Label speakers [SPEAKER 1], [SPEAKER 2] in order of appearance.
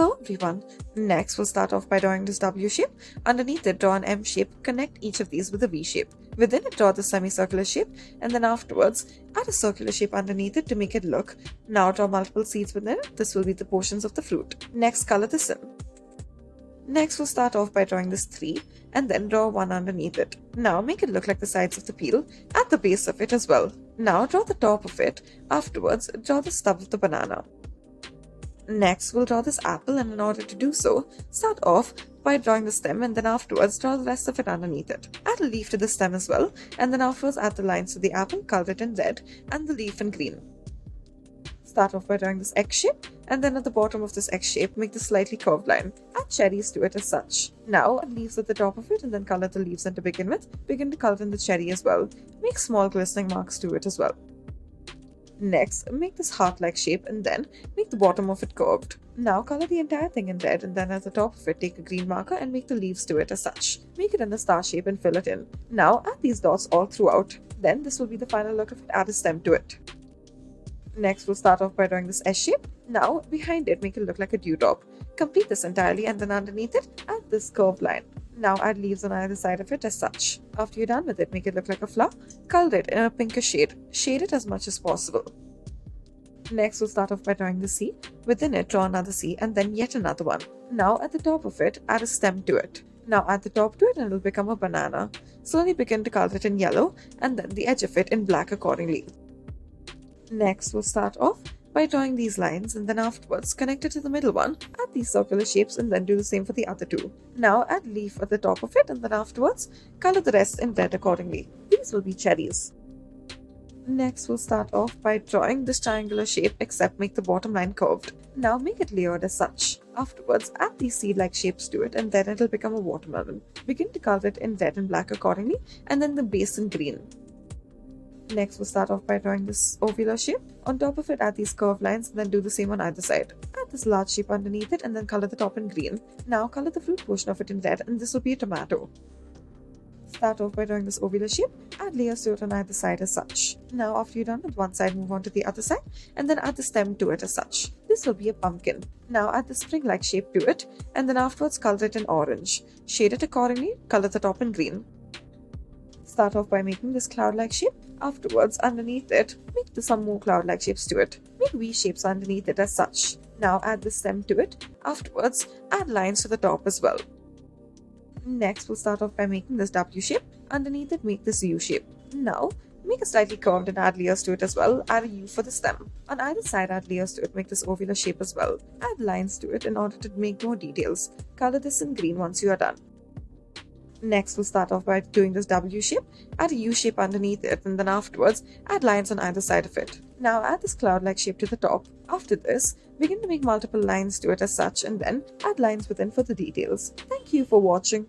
[SPEAKER 1] Hello everyone. Next, we'll start off by drawing this W shape. Underneath it, draw an M shape. Connect each of these with a V shape. Within it, draw the semicircular shape, and then afterwards, add a circular shape underneath it to make it look. Now draw multiple seeds within it. This will be the portions of the fruit. Next, color the sim. Next, we'll start off by drawing this 3 and then draw 1 underneath it. Now make it look like the sides of the peel at the base of it as well. Now draw the top of it. Afterwards, draw the stub of the banana. Next, we'll draw this apple, and in order to do so, start off by drawing the stem and then afterwards draw the rest of it underneath it. Add a leaf to the stem as well, and then afterwards add the lines to the apple, color it in red, and the leaf in green. Start off by drawing this X shape, and then at the bottom of this X shape, make the slightly curved line. Add cherries to it as such. Now, add leaves at the top of it and then color the leaves in to begin with. Begin to color in the cherry as well. Make small glistening marks to it as well. Next, make this heart-like shape and then make the bottom of it curved. Now color the entire thing in red and then at the top of it take a green marker and make the leaves to it as such. Make it in a star shape and fill it in. Now add these dots all throughout. Then this will be the final look of it. Add a stem to it. Next, we'll start off by drawing this S shape. Now, behind it, make it look like a dewdrop. Complete this entirely and then underneath it, add this curved line. Now add leaves on either side of it as such. After you're done with it, make it look like a flower. Color it in a pinkish shade. Shade it as much as possible. Next, we'll start off by drawing the C. Within it, draw another C and then yet another one. Now, at the top of it, add a stem to it. Now add the top to it and it will become a banana. Slowly begin to color it in yellow and then the edge of it in black accordingly. Next, we'll start off by drawing these lines and then afterwards connect it to the middle one, add these circular shapes and then do the same for the other two. Now add leaf at the top of it and then afterwards color the rest in red accordingly. These will be cherries. Next, we'll start off by drawing this triangular shape except make the bottom line curved. Now make it layered as such. Afterwards, add these seed-like shapes to it and then it'll become a watermelon. Begin to color it in red and black accordingly and then the base in green. Next, we'll start off by drawing this ovular shape. On top of it, add these curved lines and then do the same on either side. Add this large shape underneath it and then color the top in green. Now color the fruit portion of it in red and this will be a tomato. Start off by drawing this ovular shape. Add layers to it on either side as such. Now after you're done with one side, move on to the other side and then add the stem to it as such. This will be a pumpkin. Now add the spring-like shape to it and then afterwards color it in orange. Shade it accordingly, color the top in green. Start off by making this cloud-like shape. Afterwards, underneath it, make some more cloud-like shapes to it. Make V shapes underneath it as such. Now add the stem to it. Afterwards, add lines to the top as well. Next, we'll start off by making this W shape. Underneath it, make this U shape. Now, make it slightly curved and add layers to it as well. Add a U for the stem. On either side, add layers to it. Make this ovular shape as well. Add lines to it in order to make more details. Color this in green once you are done. Next, we'll start off by doing this W shape. Add a U shape underneath it and then afterwards, add lines on either side of it. Now add this cloud-like shape to the top. After this, begin to make multiple lines to it as such and then add lines within for the details. Thank you for watching.